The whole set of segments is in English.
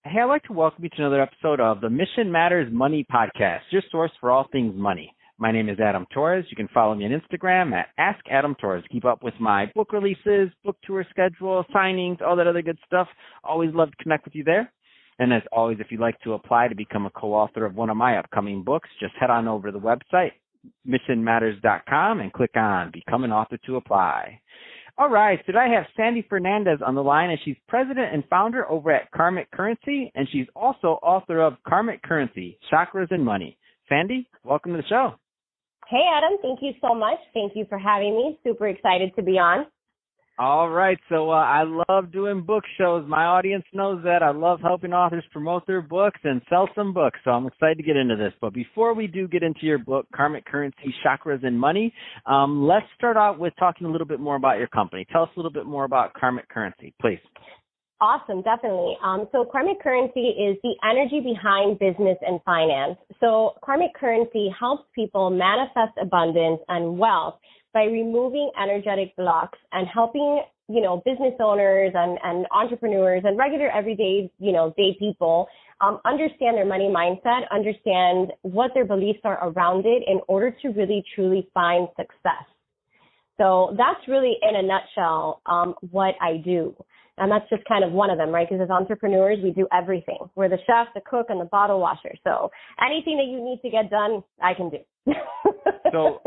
Hey, I'd like to welcome you to another episode of the Mission Matters Money Podcast, your source for all things money. My name is Adam Torres. You can follow me on Instagram at Ask Adam Torres. Keep up with my book releases, book tour schedule, signings, all that other good stuff. Always love to connect with you there. And as always, if you'd like to apply to become a co-author of one of my upcoming books, just head on over to the website, missionmatters.com, and click on Become an Author to apply. All right, today I have Sandy Fernandez on the line, and she's president and founder over at Karmic Currency, and she's also author of Karmic Currency, Chakras and Money. Sandy, welcome to the show. Hey, Adam. Thank you so much. Thank you for having me. Super excited to be on. All right, so I love doing book shows. My audience knows that. I love helping authors promote their books and sell some books, so I'm excited to get into this. But before we do get into your book, Karmic Currency, Chakras and Money, let's start out with talking a little bit more about your company. Tell us a little bit more about Karmic Currency, please. Awesome, definitely. So Karmic Currency is the energy behind business and finance. So Karmic Currency helps people manifest abundance and wealth by removing energetic blocks and helping, business owners and entrepreneurs and regular everyday, day people understand their money mindset, understand what their beliefs are around it in order to really, truly find success. So that's really, in a nutshell, what I do. And that's just kind of one of them, right? Because as entrepreneurs, we do everything. We're the chef, the cook, and the bottle washer. So anything that you need to get done, I can do. So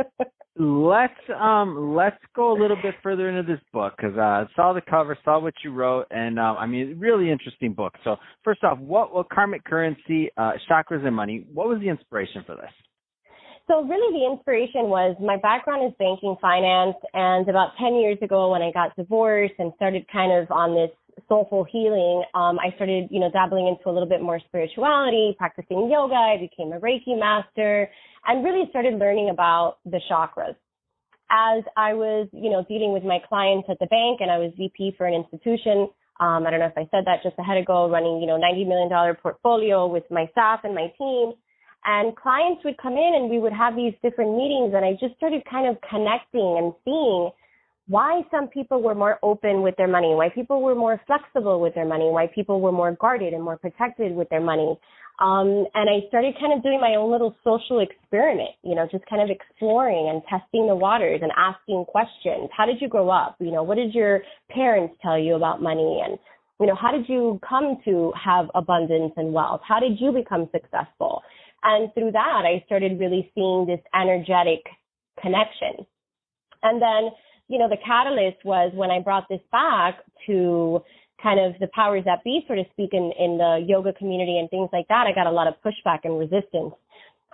let's go a little bit further into this book, because I saw the cover, saw what you wrote, and really interesting book. So first off, what Karmic Currency, Chakras and Money, what was the inspiration for this? So really the inspiration was my background is banking finance, and about 10 years ago when I got divorced and started kind of on this soulful healing, I started, dabbling into a little bit more spirituality, practicing yoga. I became a Reiki master and really started learning about the chakras. As I was, dealing with my clients at the bank, and I was VP for an institution, I don't know if I said that just a head ago, running, $90 million portfolio with my staff and my team. And clients would come in and we would have these different meetings, and I just started kind of connecting and seeing why some people were more open with their money, why people were more flexible with their money, why people were more guarded and more protected with their money. And I started kind of doing my own little social experiment, just kind of exploring and testing the waters and asking questions. How did you grow up? What did your parents tell you about money? And, how did you come to have abundance and wealth? How did you become successful? And through that, I started really seeing this energetic connection. And then, the catalyst was when I brought this back to kind of the powers that be, so to speak, in the yoga community and things like that. I got a lot of pushback and resistance.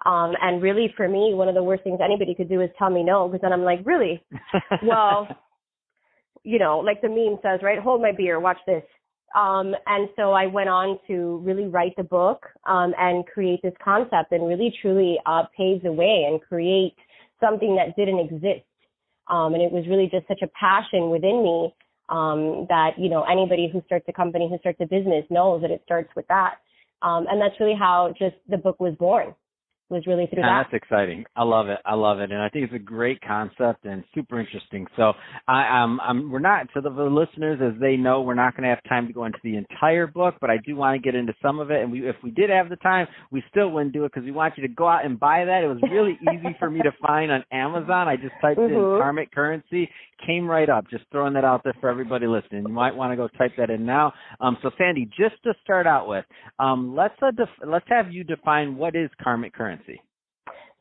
And really, for me, one of the worst things anybody could do is tell me no, because then I'm like, really? Well, like the meme says, right? Hold my beer, watch this. And so I went on to really write the book and create this concept and really truly pave the way and create something that didn't exist. And it was really just such a passion within me that, anybody who starts a company, who starts a business knows that it starts with that. And that's really how just the book was born. Was really through that. That's exciting. I love it. And I think it's a great concept and super interesting. So we're not, to the listeners, as they know, we're not going to have time to go into the entire book, but I do want to get into some of it. And if we did have the time, we still wouldn't do it because we want you to go out and buy that. It was really easy for me to find on Amazon. I just typed in Karmic Currency, came right up. Just throwing that out there for everybody listening. You might want to go type that in now. So Sandy, just to start out with, let's have you define what is Karmic Currency.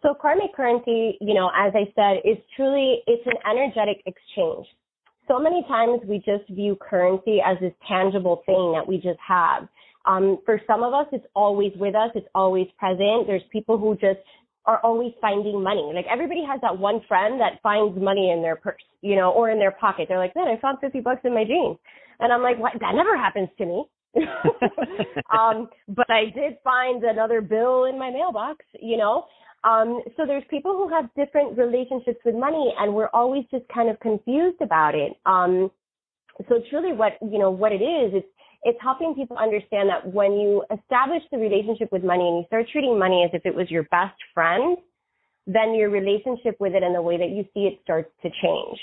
So Karmic Currency, as I said, it's an energetic exchange. So many times we just view currency as this tangible thing that we just have. For some of us, it's always with us. It's always present. There's people who just are always finding money. Like everybody has that one friend that finds money in their purse, or in their pocket. They're like, man, I found $50 in my jeans. And I'm like, what? That never happens to me. But I did find another bill in my mailbox, So there's people who have different relationships with money, and we're always just kind of confused about it. So it's really what it is. It's helping people understand that when you establish the relationship with money and you start treating money as if it was your best friend, then your relationship with it and the way that you see it starts to change.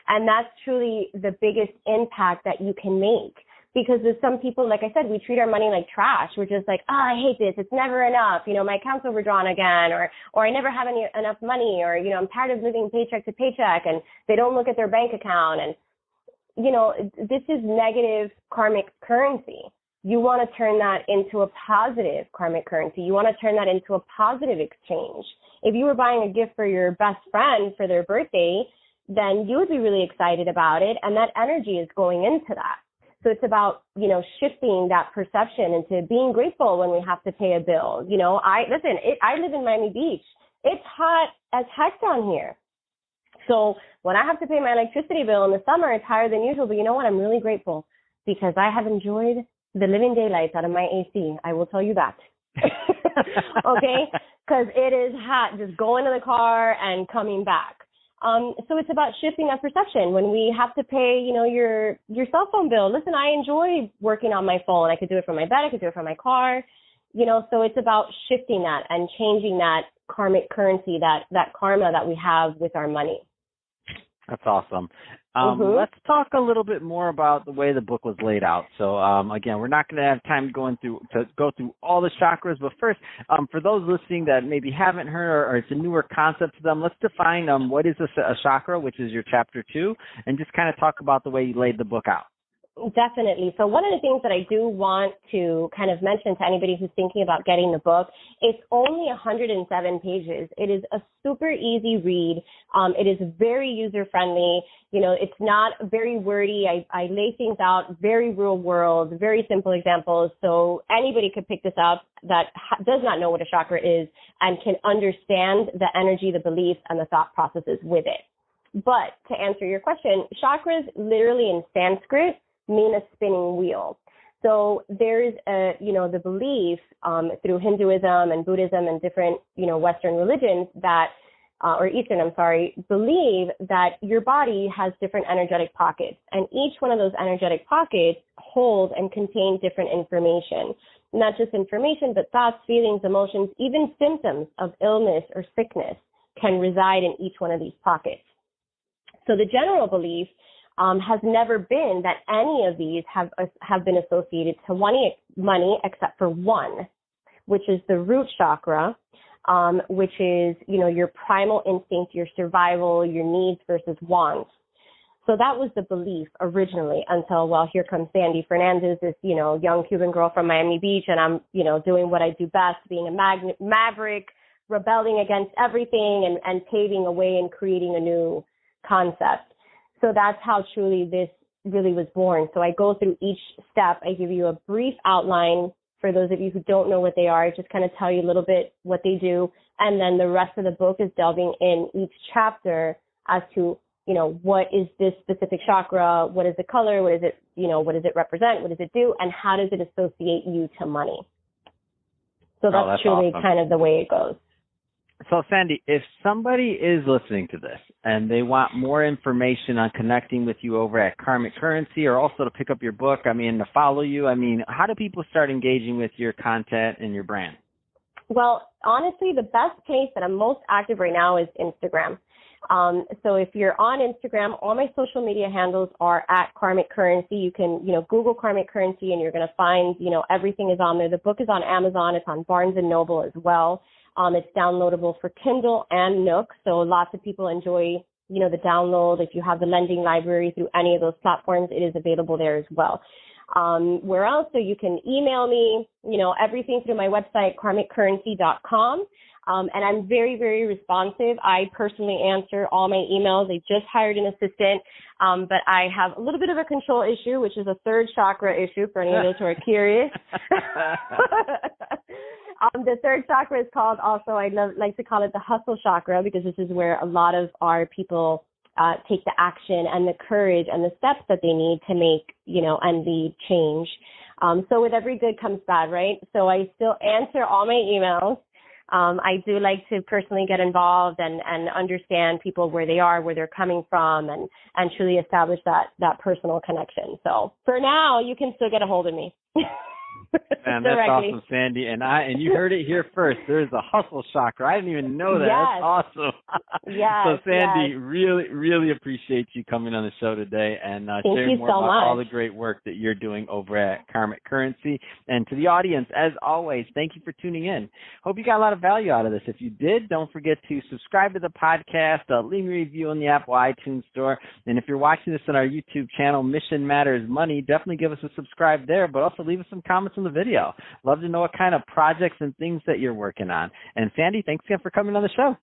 And that's truly the biggest impact that you can make. because there's some people, like I said, we treat our money like trash. We're just like, oh, I hate this. It's never enough. My account's overdrawn again, or I never have enough money, or, I'm tired of living paycheck to paycheck, and they don't look at their bank account. And, this is negative karmic currency. You want to turn that into a positive karmic currency. You want to turn that into a positive exchange. If you were buying a gift for your best friend for their birthday, then you would be really excited about it, and that energy is going into that. So it's about, shifting that perception into being grateful when we have to pay a bill. I live in Miami Beach. It's hot as heck down here. So when I have to pay my electricity bill in the summer, it's higher than usual. But you know what? I'm really grateful because I have enjoyed the living daylights out of my AC. I will tell you that. Okay? Because it is hot just going to the car and coming back. So it's about shifting that perception. When we have to pay, your cell phone bill, listen, I enjoy working on my phone. I could do it from my bed. I could do it from my car. So it's about shifting that and changing that karmic currency, that karma that we have with our money. That's awesome. Let's talk a little bit more about the way the book was laid out. So, again, we're not going to have time to go through all the chakras, but first, for those listening that maybe haven't heard or it's a newer concept to them, let's define what is a chakra, which is your chapter 2, and just kind of talk about the way you laid the book out. Definitely. So one of the things that I do want to kind of mention to anybody who's thinking about getting the book, it's only 107 pages. It is a super easy read. It is very user-friendly. It's not very wordy. I lay things out very real world, very simple examples. So anybody could pick this up that does not know what a chakra is and can understand the energy, the beliefs, and the thought processes with it. But to answer your question, chakras literally in Sanskrit mean a spinning wheel. So there's the belief through Hinduism and Buddhism and different, Western religions that, or Eastern, believe that your body has different energetic pockets. And each one of those energetic pockets hold and contain different information. Not just information, but thoughts, feelings, emotions, even symptoms of illness or sickness can reside in each one of these pockets. So the general belief has never been that any of these have been associated to money except for one, which is the root chakra, which is, your primal instinct, your survival, your needs versus wants. So that was the belief originally until, well, here comes Sandy Fernandez, this, young Cuban girl from Miami Beach, and I'm, doing what I do best, being a maverick, rebelling against everything and paving a way and creating a new concept. So that's how truly this really was born. So I go through each step. I give you a brief outline for those of you who don't know what they are. I just kind of tell you a little bit what they do. And then the rest of the book is delving in each chapter as to, what is this specific chakra? What is the color? What is it, what does it represent? What does it do? And how does it associate you to money? So that's truly awesome. Kind of the way it goes. So, Sandy, if somebody is listening to this and they want more information on connecting with you over at Karmic Currency or also to pick up your book, to follow you, how do people start engaging with your content and your brand? Well, honestly, the best place that I'm most active right now is Instagram. So if you're on Instagram, all my social media handles are at Karmic Currency. You can, Google Karmic Currency and you're going to find, everything is on there. The book is on Amazon. It's on Barnes & Noble as well. It's downloadable for Kindle and Nook, so lots of people enjoy, the download. If you have the lending library through any of those platforms, it is available there as well. Where else? So you can email me, everything through my website, karmiccurrency.com. And I'm very, very responsive. I personally answer all my emails. I just hired an assistant, but I have a little bit of a control issue, which is a third chakra issue for any of those who are curious. The third chakra is called also, like to call it the hustle chakra, because this is where a lot of our people take the action and the courage and the steps that they need to make, and lead change. So with every good comes bad, right? So I still answer all my emails. I do like to personally get involved and understand people where they are, where they're coming from, and truly establish that personal connection. So for now, you can still get a hold of me. Man, that's awesome, Sandy. And you heard it here first. There's a hustle chakra. I didn't even know that. Yes. That's awesome. Yes. So, Sandy, really, really appreciate you coming on the show today and sharing more about all the great work that you're doing over at Karmic Currency. And to the audience, as always, thank you for tuning in. Hope you got a lot of value out of this. If you did, don't forget to subscribe to the podcast, leave me a review on the Apple iTunes Store. And if you're watching this on our YouTube channel, Mission Matters Money, definitely give us a subscribe there, but also leave us some comments on the video. Love to know what kind of projects and things that you're working on. And Sandy, thanks again for coming on the show.